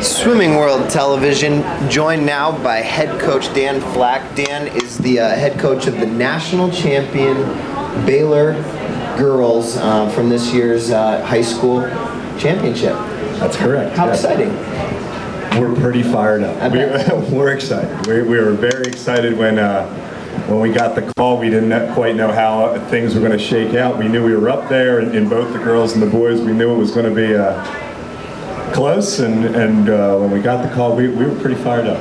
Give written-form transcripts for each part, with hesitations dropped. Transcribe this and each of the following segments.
Swimming World Television, joined now by head coach Dan Flack. Dan is the head coach of the national champion Baylor girls from this year's high school championship. That's correct. How exciting. We're pretty fired up. We're excited. We were very excited when we got the call. We didn't quite know how things were going to shake out. We knew we were up there in both the girls and the boys. We knew it was going to be close, and when we got the call, we were pretty fired up.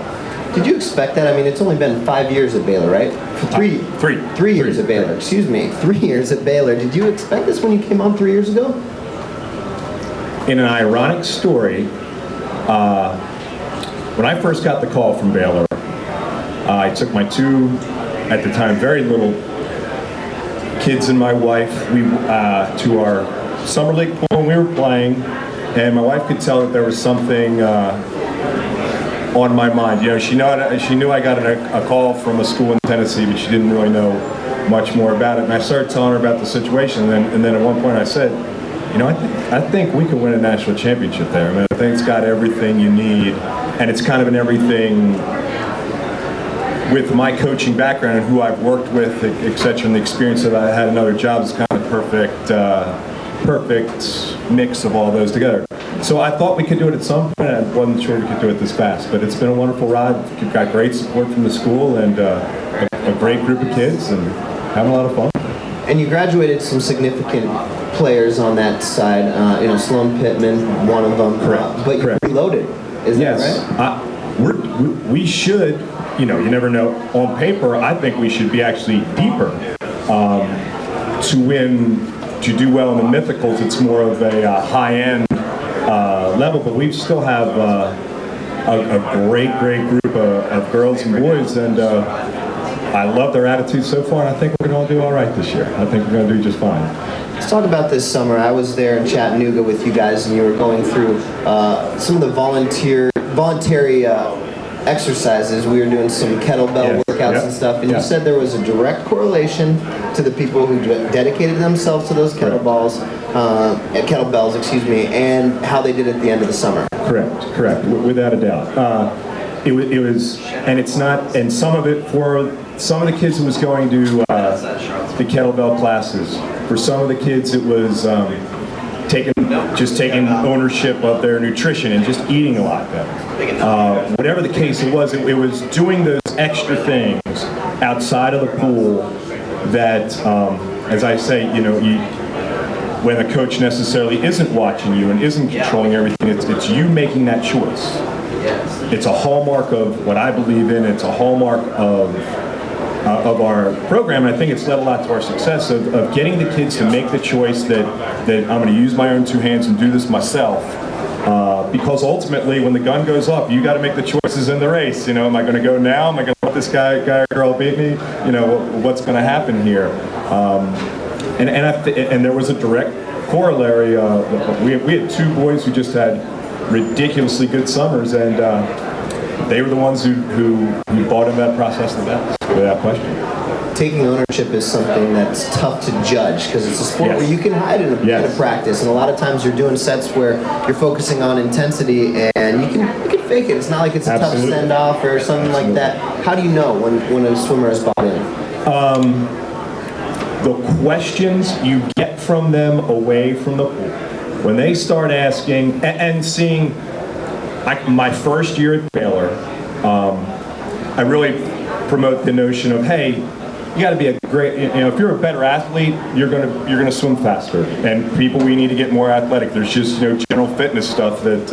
Did you expect that? I mean, it's only been 5 years at Baylor, right? Three years at Baylor. Excuse me, 3 years at Baylor. Did you expect this when you came on 3 years ago? In an ironic story, when I first got the call from Baylor, I took my two, at the time, very little kids and my wife to our summer league pool when we were playing. And my wife could tell that there was something on my mind. You know, she knew I got a call from a school in Tennessee, but she didn't really know much more about it. And I started telling her about the situation, and then at one point I said, you know, I think we can win a national championship there. I mean, I think it's got everything you need, and it's kind of an everything with my coaching background and who I've worked with, et cetera, and the experience that I had in other jobs. It's kind of perfect mix of all those together. So I thought we could do it at some point. I wasn't sure we could do it this fast, but it's been a wonderful ride. We've got great support from the school and a great group of kids and having a lot of fun. And you graduated some significant players on that side. You know, Sloan Pittman, one of them. Correct. But you reloaded. Is that right? We should. You know, you never know. On paper, I think we should be actually deeper to win. To do well in the mythicals, it's more of a high-end level, but we still have a great group of girls and boys, and I love their attitude so far, and I think we're going to do all right this year. I think we're going to do just fine. Let's talk about this summer. I was there in Chattanooga with you guys, and you were going through some of the voluntary exercises. We were doing some kettlebell workouts and stuff, and you said there was a direct correlation to the people who dedicated themselves to those kettlebells, and how they did at the end of the summer. Correct, without a doubt. It was, and it's not, and some of it for some of the kids, it was going to the kettlebell classes. For some of the kids, it was taking ownership of their nutrition and just eating a lot better. Whatever the case it was doing those extra things outside of the pool that, as I say, you know, when a coach necessarily isn't watching you and isn't controlling everything, it's you making that choice. It's a hallmark of what I believe in. It's a hallmark of our program, and I think it's led a lot to our success of getting the kids to make the choice that I'm going to use my own two hands and do this myself. Because ultimately, when the gun goes up, you got to make the choices in the race. You know, am I going to go now? Am I going to let this guy or girl beat me? You know, what's going to happen here? And there was a direct corollary. We had two boys who just had ridiculously good summers, and they were the ones who bought into that process the best, without question. Taking ownership is something that's tough to judge because it's a sport where you can hide in a practice, and a lot of times you're doing sets where you're focusing on intensity, and you can fake it. It's not like it's a tough send-off or something like that. How do you know when a swimmer is bought in? The questions you get from them away from the pool, when they start asking and seeing. My first year at Baylor, I really promote the notion of, hey, you got to be a great, you know, if you're a better athlete, you're gonna swim faster. And people, we need to get more athletic. There's just, you know, general fitness stuff that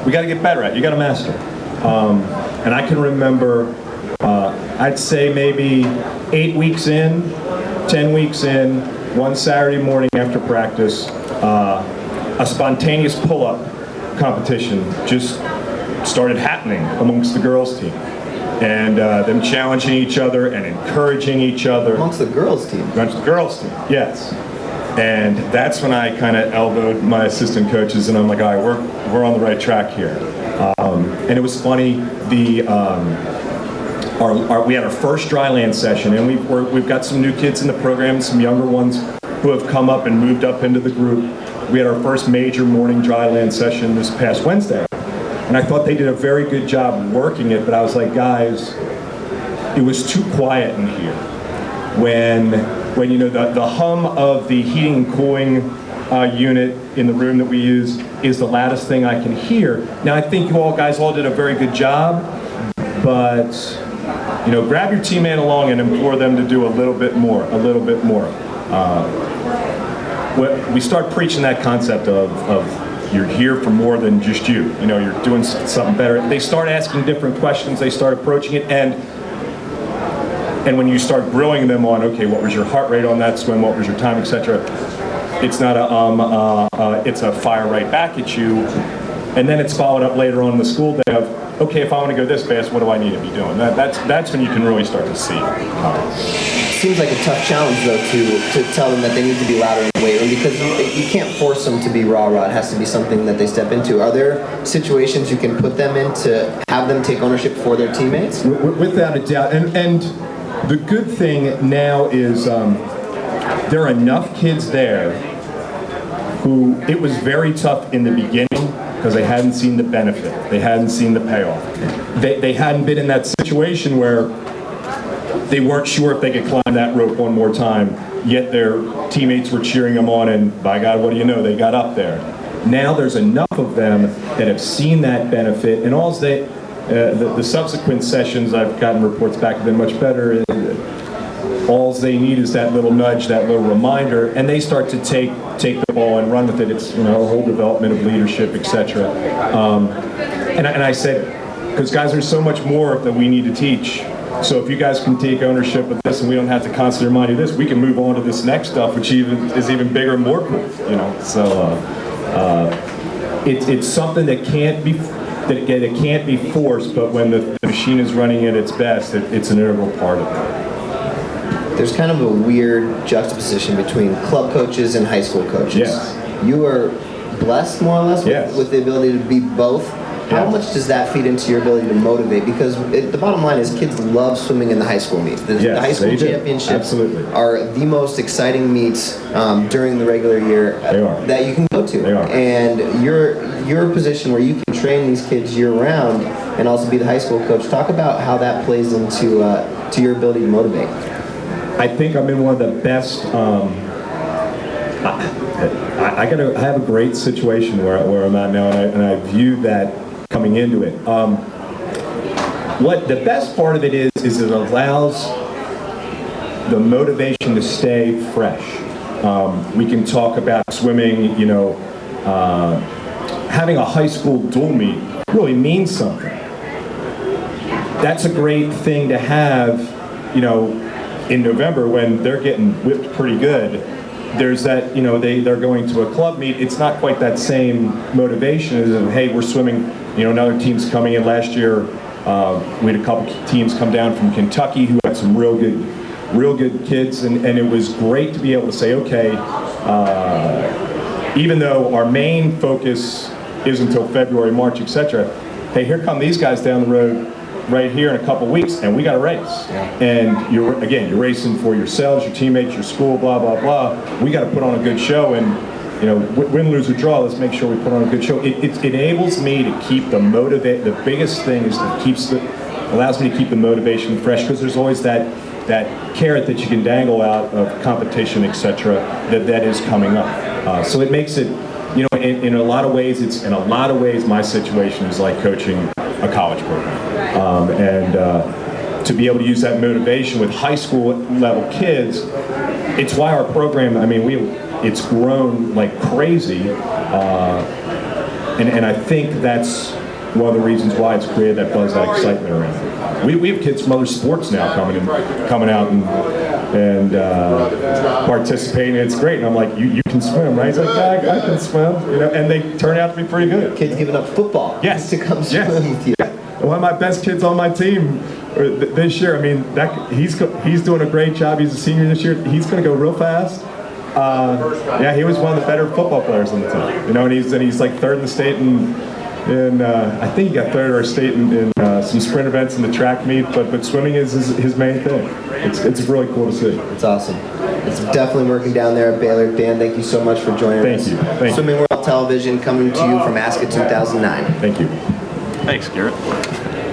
we got to get better at. You got to master. And I can remember, I'd say maybe 8 weeks in, 10 weeks in, one Saturday morning after practice, a spontaneous pull-up competition just started happening amongst the girls team, and them challenging each other and encouraging each other. Amongst the girls team? Amongst the girls team, yes. And that's when I kind of elbowed my assistant coaches, and I'm like, all right, we're on the right track here. And it was funny, we had our first dry land session, and we've got some new kids in the program, some younger ones who have come up and moved up into the group. We had our first major morning dry land session this past Wednesday. And I thought they did a very good job working it, but I was like, guys, it was too quiet in here. When the hum of the heating and cooling unit in the room that we use is the loudest thing I can hear. Now I think you guys all did a very good job, but grab your teammate along and implore them to do a little bit more. We start preaching that concept of you're here for more than just you. You're doing something better. They start asking different questions. They start approaching it, and when you start grilling them on, okay, what was your heart rate on that swim? What was your time, etc. It's not it's a fire right back at you, and then it's followed up later on in the school day of, okay, if I want to go this fast, what do I need to be doing? That's when you can really start to see. Seems like a tough challenge, though, to tell them that they need to be louder in the weight room, because you can't force them to be rah-rah. It has to be something that they step into. Are there situations you can put them in to have them take ownership for their teammates? Without a doubt. And the good thing now is there are enough kids there who it was very tough in the beginning because they hadn't seen the benefit. They hadn't seen the payoff. They hadn't been in that situation where they weren't sure if they could climb that rope one more time, yet their teammates were cheering them on, and by God, what do you know, they got up there. Now there's enough of them that have seen that benefit, and the subsequent sessions, I've gotten reports back, have been much better. All they need is that little nudge, that little reminder, and they start to take the ball and run with it. It's a whole development of leadership, etc. And I said, because guys, there's so much more that we need to teach. So if you guys can take ownership of this, and we don't have to constantly remind you of this, we can move on to this next stuff, which is even bigger and more cool. So it's something that can't be forced, but when the machine is running at its best, it's an integral part of it. There's kind of a weird juxtaposition between club coaches and high school coaches. Yes. You are blessed, more or less, yes, with the ability to be both. How much does that feed into your ability to motivate? Because the bottom line is kids love swimming in the high school meets. The high school championships Absolutely. are the most exciting meets during the regular year that you can go to. They are. And your position where you can train these kids year-round and also be the high school coach. Talk about how that plays into to your ability to motivate. I think I'm in one of the best. I have a great situation where I'm at now, and I view that coming into it. What the best part of it is it allows the motivation to stay fresh. We can talk about swimming. Having a high school dual meet really means something. That's a great thing to have. In November when they're getting whipped pretty good, there's that, they're going to a club meet. It's not quite that same motivation as, hey, we're swimming, another team's coming in. Last year, we had a couple teams come down from Kentucky who had some real good kids, and it was great to be able to say, okay, even though our main focus is until February, March, etc., hey, here come these guys down the road right here in a couple weeks, and we got a race. Yeah. And you're racing for yourselves, your teammates, your school, blah, blah, blah. We got to put on a good show, and win, lose, or draw, let's make sure we put on a good show. It enables me to keep the biggest thing is allows me to keep the motivation fresh, because there's always that carrot that you can dangle out of competition, etc., that is coming up. So it makes it, in a lot of ways, my situation is like coaching a college program. And to be able to use that motivation with high school level kids, it's why our program, it's grown like crazy. And I think that's one of the reasons why it's created that buzz, that excitement around it. We have kids from other sports now coming out and participating. It's great. And I'm like, you can swim, right? He's like, yeah, I can swim. And they turn out to be pretty good. Kids giving up football to come swim with you. One of my best kids on my team this year. He's doing a great job. He's a senior this year. He's going to go real fast. He was one of the better football players on the team. And he's like third in the state in I think he got third or state in some sprint events in the track meet. But swimming is his main thing. It's really cool to see. It's awesome. It's definitely working down there at Baylor. Dan, thank you so much for joining us. Thank you. Swimming World Television coming to you from ASCA 2009. Thank you. Thanks, Garrett.